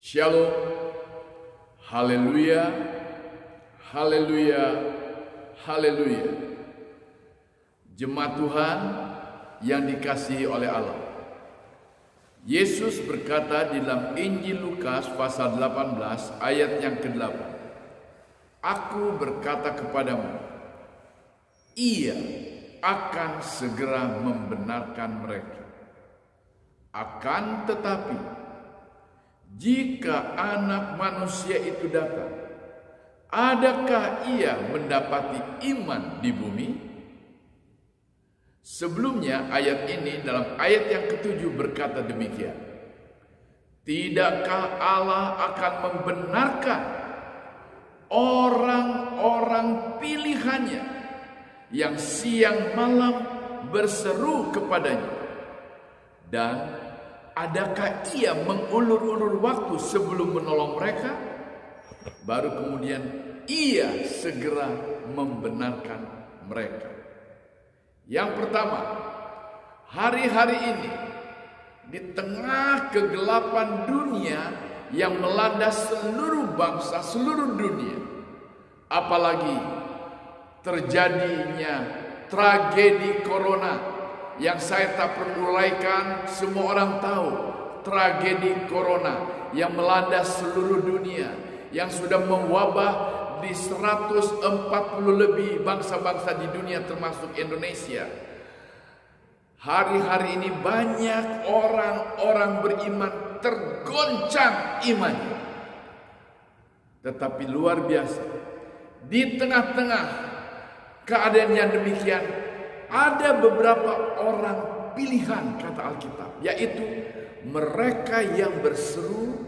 Shalom, haleluya, haleluya, haleluya. Jemaat Tuhan yang dikasihi oleh Allah. Yesus berkata di dalam Injil Lukas pasal 18 ayat yang ke-8. Aku berkata kepadamu, Ia akan segera membenarkan mereka. Akan tetapi, jika Anak Manusia itu datang, adakah Ia mendapati iman di bumi? Sebelumnya ayat ini dalam ayat yang ke-7 berkata demikian. Tidakkah Allah akan membenarkan orang-orang pilihannya yang siang malam berseru kepadanya? Dan adakah Ia mengulur-ulur waktu sebelum menolong mereka? Baru kemudian Ia segera membenarkan mereka. Yang pertama, hari-hari ini di tengah kegelapan dunia yang melanda seluruh bangsa, seluruh dunia, apalagi terjadinya tragedi corona yang saya tak perlu uraikan, semua orang tahu tragedi corona yang melanda seluruh dunia, yang sudah mewabah di 140 lebih bangsa-bangsa di dunia termasuk Indonesia. Hari-hari ini banyak orang-orang beriman tergoncang imannya. Tetapi luar biasa, di tengah-tengah keadaan yang demikian, ada beberapa orang pilihan kata Alkitab, yaitu mereka yang berseru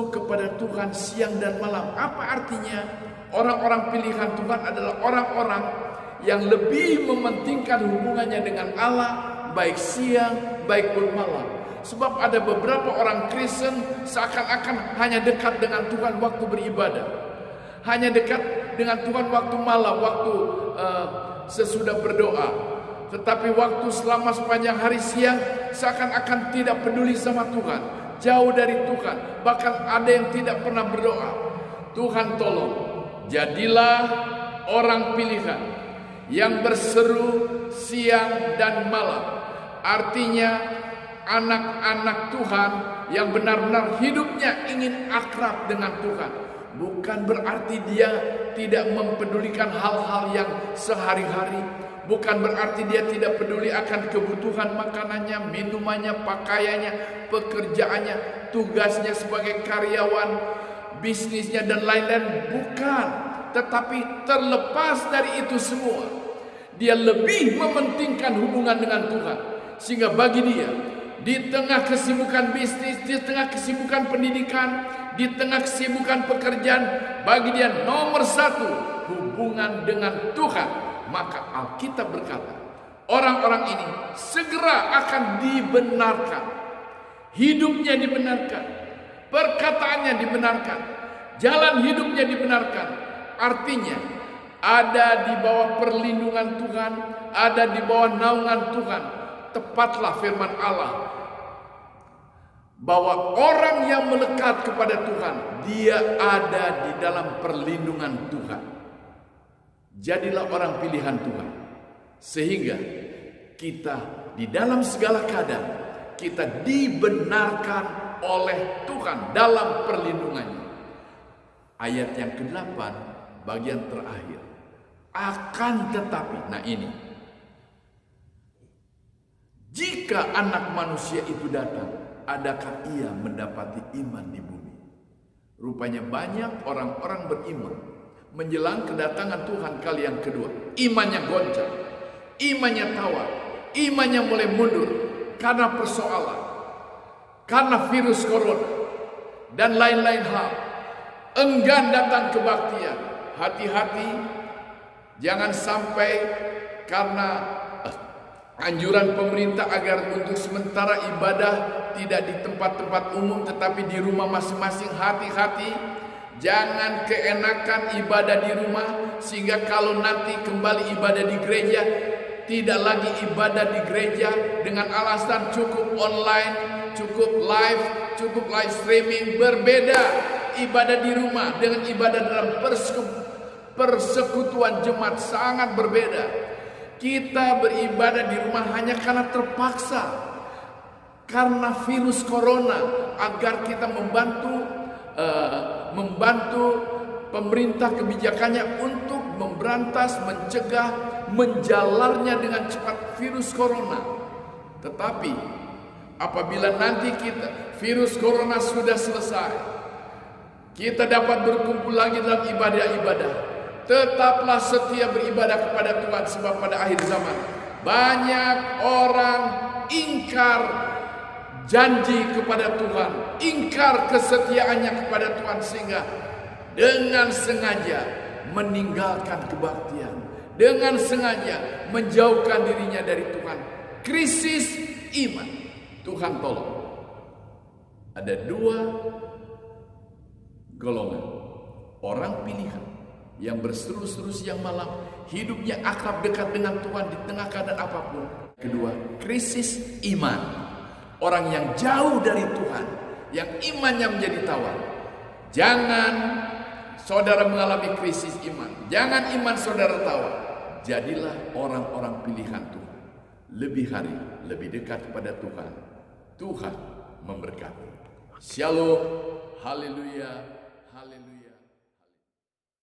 kepada Tuhan siang dan malam. Apa artinya? Orang-orang pilihan Tuhan adalah orang-orang yang lebih mementingkan hubungannya dengan Allah, baik siang, baik pun malam. Sebab ada beberapa orang Kristen seakan-akan hanya dekat dengan Tuhan waktu beribadah, hanya dekat dengan Tuhan waktu malam, waktu sesudah berdoa. Tetapi waktu selama sepanjang hari siang seakan-akan tidak peduli sama Tuhan, jauh dari Tuhan, bahkan ada yang tidak pernah berdoa. Tuhan tolong, jadilah orang pilihan yang berseru siang dan malam. Artinya anak-anak Tuhan yang benar-benar hidupnya ingin akrab dengan Tuhan. Bukan berarti dia tidak mempedulikan hal-hal yang sehari-hari. Bukan berarti dia tidak peduli akan kebutuhan makanannya, minumannya, pakaiannya, pekerjaannya, tugasnya sebagai karyawan, bisnisnya dan lain-lain. Bukan. Tetapi terlepas dari itu semua, dia lebih mementingkan hubungan dengan Tuhan. Sehingga bagi dia, di tengah kesibukan bisnis, di tengah kesibukan pendidikan, di tengah kesibukan pekerjaan, bagi dia nomor satu hubungan dengan Tuhan. Maka Alkitab berkata, orang-orang ini segera akan dibenarkan. Hidupnya dibenarkan, perkataannya dibenarkan, jalan hidupnya dibenarkan. Artinya ada di bawah perlindungan Tuhan, ada di bawah naungan Tuhan. Tepatlah firman Allah, bahwa orang yang melekat kepada Tuhan, dia ada di dalam perlindungan Tuhan. Jadilah orang pilihan Tuhan, sehingga kita di dalam segala keadaan kita dibenarkan oleh Tuhan dalam perlindungannya. Ayat yang ke-8 bagian terakhir. Akan tetapi, nah ini, jika Anak Manusia itu datang, adakah Ia mendapati iman di bumi? Rupanya banyak orang-orang beriman menjelang kedatangan Tuhan kali yang kedua, imannya goncang, imannya tawar, imannya mulai mundur karena persoalan, karena virus corona dan lain-lain hal. Enggan datang kebaktian. Hati-hati, jangan sampai karena anjuran pemerintah agar untuk sementara ibadah tidak di tempat-tempat umum tetapi di rumah masing-masing. Hati-hati, jangan keenakan ibadah di rumah sehingga kalau nanti kembali ibadah di gereja, tidak lagi ibadah di gereja dengan alasan cukup online, cukup live streaming. Berbeda ibadah di rumah dengan ibadah dalam persekutuan jemaat, sangat berbeda. Kita beribadah di rumah hanya karena terpaksa, karena virus corona, agar kita membantu pemerintah kebijakannya untuk memberantas, mencegah menjalarnya dengan cepat virus corona. Tetapi apabila nanti virus corona sudah selesai, kita dapat berkumpul lagi dalam ibadah-ibadah. Tetaplah setia beribadah kepada Tuhan, sebab pada akhir zaman banyak orang ingkar janji kepada Tuhan, ingkar kesetiaannya kepada Tuhan, sehingga dengan sengaja meninggalkan kebaktian, dengan sengaja menjauhkan dirinya dari Tuhan. Krisis iman. Tuhan tolong. Ada dua golongan orang pilihan yang berseru-seru siang malam, hidupnya akrab dekat dengan Tuhan di tengah keadaan apapun. Kedua, krisis iman. Orang yang jauh dari Tuhan, yang imannya menjadi tawar. Jangan saudara mengalami krisis iman. Jangan iman saudara tawar. Jadilah orang-orang pilihan Tuhan. Lebih hari, lebih dekat kepada Tuhan. Tuhan memberkati. Shalom. Haleluya.